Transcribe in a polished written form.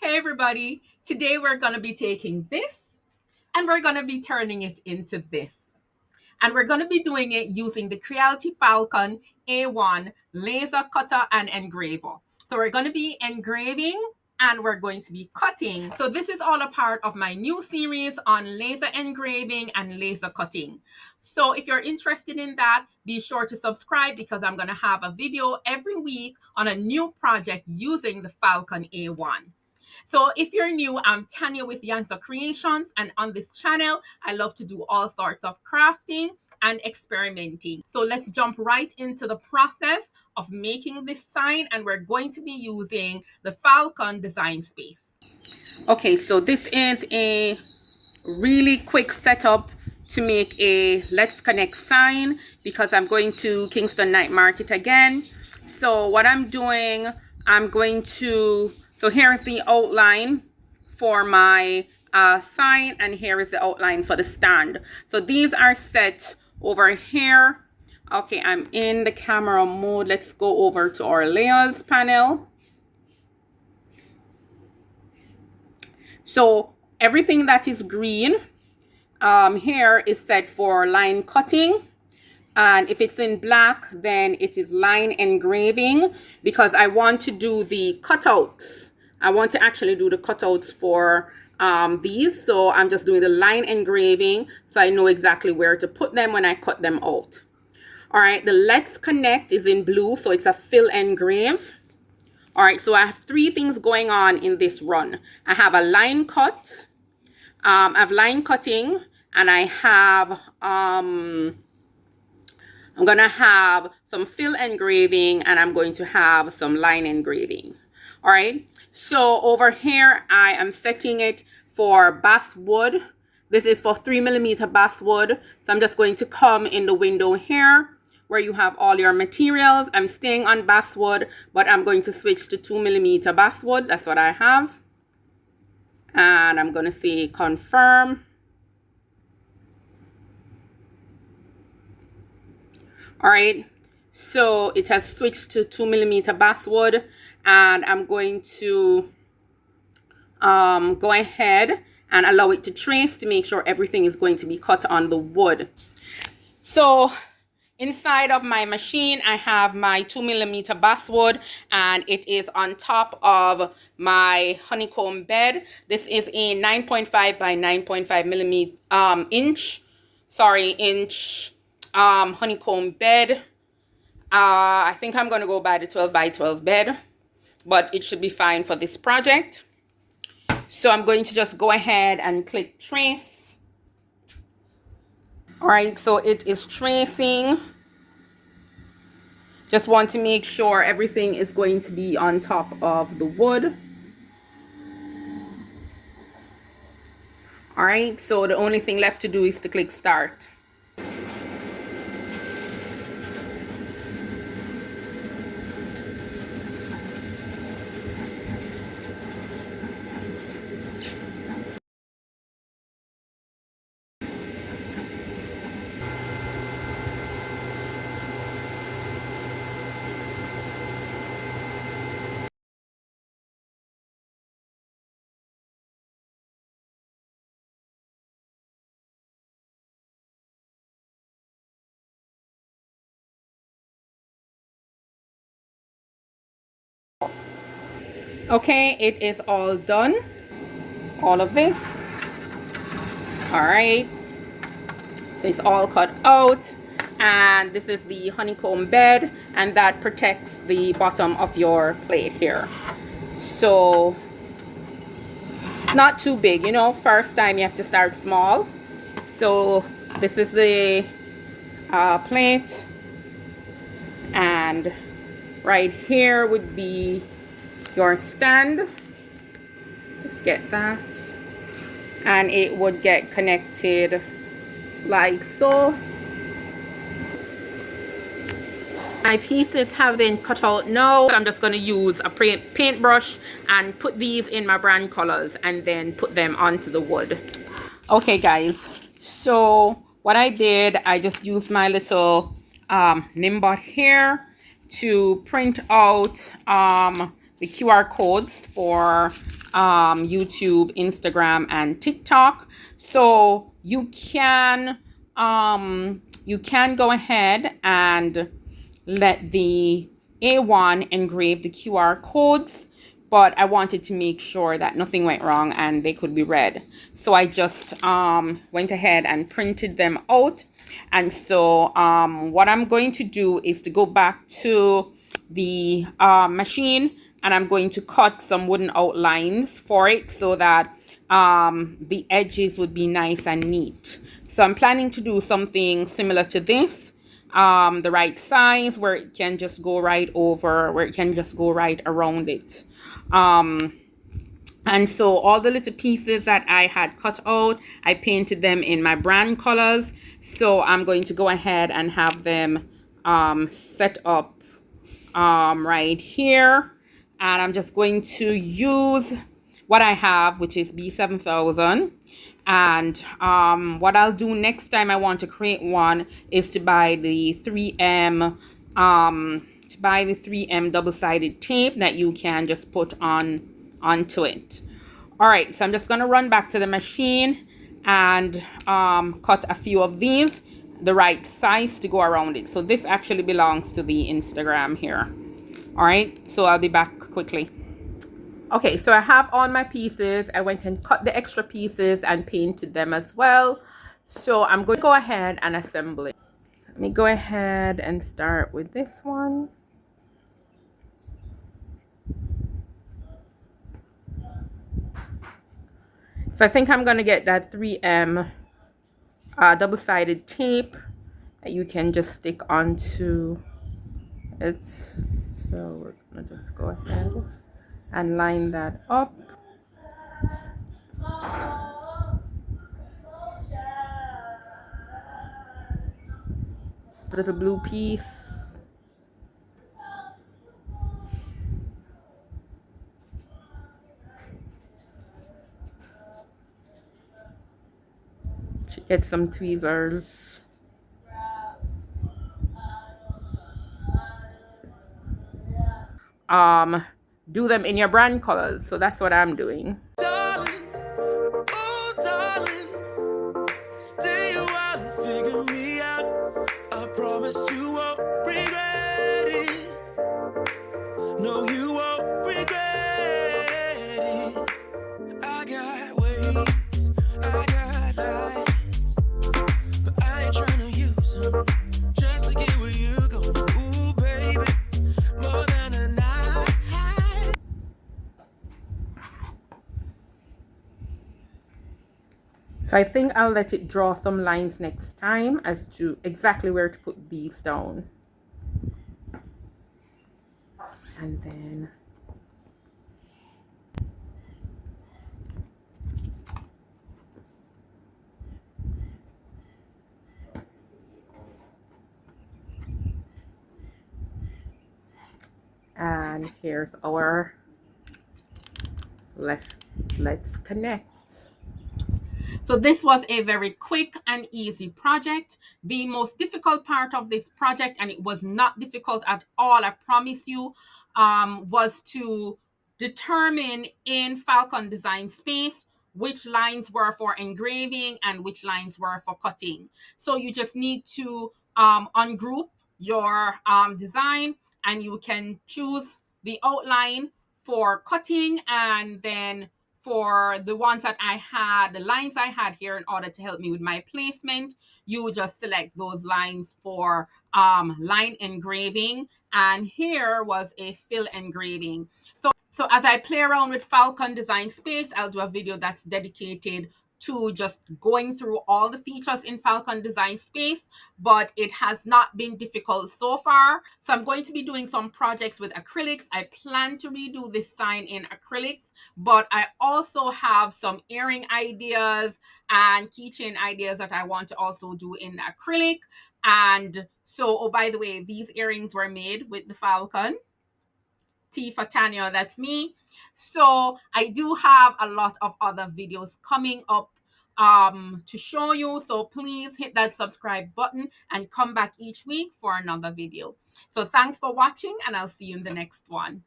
Hey everybody, today we're going to be taking this and we're going to be turning it into this. And we're going to be doing it using the Creality Falcon A1 laser cutter and engraver. So we're going to be engraving and we're going to be cutting. So this is all a part of my new series on laser engraving and laser cutting. So if you're interested in that, be sure to subscribe because I'm going to have a video every week on a new project using the Falcon A1. So if you're new, I'm Tanya with yanxa.creations, and on this channel, I love to do all sorts of crafting and experimenting. So let's jump right into the process of making this sign, and we're going to be using the Falcon design space. Okay, so this is a really quick setup to make a Let's Connect sign because I'm going to Kingston Night Market again. So what I'm doing, so here is the outline for my sign, and here is the outline for the stand. So these are set over here. Okay, I'm in the camera mode. Let's go over to our layers panel. So everything that is green here is set for line cutting, and if it's in black then it is line engraving, because I want to do the cutouts. I want to actually do the cutouts for these, so I'm just doing the line engraving so I know exactly where to put them when I cut them out. All right, the Let's Connect is in blue, so it's a fill engrave. All right, so I have three things going on in this run. I have a line cut, I have line cutting, and I have I'm gonna have some fill engraving, and I'm going to have some line engraving. All right, so over here I am setting it for basswood. This is for 3mm basswood, so I'm just going to come in the window here where you have all your materials. I'm staying on basswood, but I'm going to switch to 2mm basswood. That's what I have, and I'm going to say confirm. All right, so it has switched to 2mm basswood, and I'm going to go ahead and allow it to trace to make sure everything is going to be cut on the wood. So inside of my machine, I have my 2mm basswood, and it is on top of my honeycomb bed. This is a 9.5 by 9.5 inch honeycomb bed. I think I'm going to go by the 12 by 12 bed, but it should be fine for this project. So I'm going to just go ahead and click trace. All right, so it is tracing. Just want to make sure everything is going to be on top of the wood. All right, so the only thing left to do is to click start. Okay, it is all done. All of this. All right, so it's all cut out, and this is the honeycomb bed, and that protects the bottom of your plate here. So it's not too big, you know, first time you have to start small. So this is the plate, and right here would be your stand. Let's get that, and it would get connected like so. My pieces have been cut out now. I'm just going to use a paintbrush and put these in my brand colors and then put them onto the wood. Okay guys, so what I did, I just used my little Nimbot here to print out the QR codes for YouTube, Instagram, and TikTok. So you can go ahead and let the A1 engrave the QR codes, but I wanted to make sure that nothing went wrong and they could be read. So I just went ahead and printed them out. And so what I'm going to do is to go back to the machine, and I'm going to cut some wooden outlines for it so that the edges would be nice and neat. So I'm planning to do something similar to this, the right size where it can just go right over, where it can just go right around it. And so all the little pieces that I had cut out, I painted them in my brand colors. So I'm going to go ahead and have them set up right here. And I'm just going to use what I have, which is B7000. And what I'll do next time I want to create one is to buy the 3M double-sided tape that you can just put onto it. All right, so I'm just going to run back to the machine and cut a few of these the right size to go around it. So this actually belongs to the Instagram here. All right, so I'll be back quickly. Okay, so I have all my pieces. I went and cut the extra pieces and painted them as well. So I'm going to go ahead and assemble it. So let me go ahead and start with this one. So I think I'm going to get that 3M double-sided tape that you can just stick onto it. So we're going to just go ahead and line that up. Little blue piece. Get some tweezers. Do them in your brand colors. So that's what I'm doing. Darling, oh darling, stay a while and figure me out. I promise you won't regret it. No, you won't regret it. I got ways, I got lies, but I ain't trying to use them just to get where you go. Ooh, baby, more than a night. So I think I'll let it draw some lines next time as to exactly where to put these down. And then and here's our let's connect. So this was a very quick and easy project. The most difficult part of this project, and it was not difficult at all, I promise you, was to determine in Falcon Design Space which lines were for engraving and which lines were for cutting. So you just need to ungroup your design, and you can choose the outline for cutting, and then for the ones that I had, the lines I had here in order to help me with my placement, you would just select those lines for line engraving. And here was a fill engraving. So as I play around with Falcon Design Space, I'll do a video that's dedicated to just going through all the features in Falcon Design Space, but it has not been difficult so far. So I'm going to be doing some projects with acrylics. I plan to redo this sign in acrylics, but I also have some earring ideas and keychain ideas that I want to also do in acrylic. And so, oh, by the way, these earrings were made with the Falcon. T for Tanya, that's me. So I do have a lot of other videos coming up to show you. So please hit that subscribe button and come back each week for another video. So thanks for watching, and I'll see you in the next one.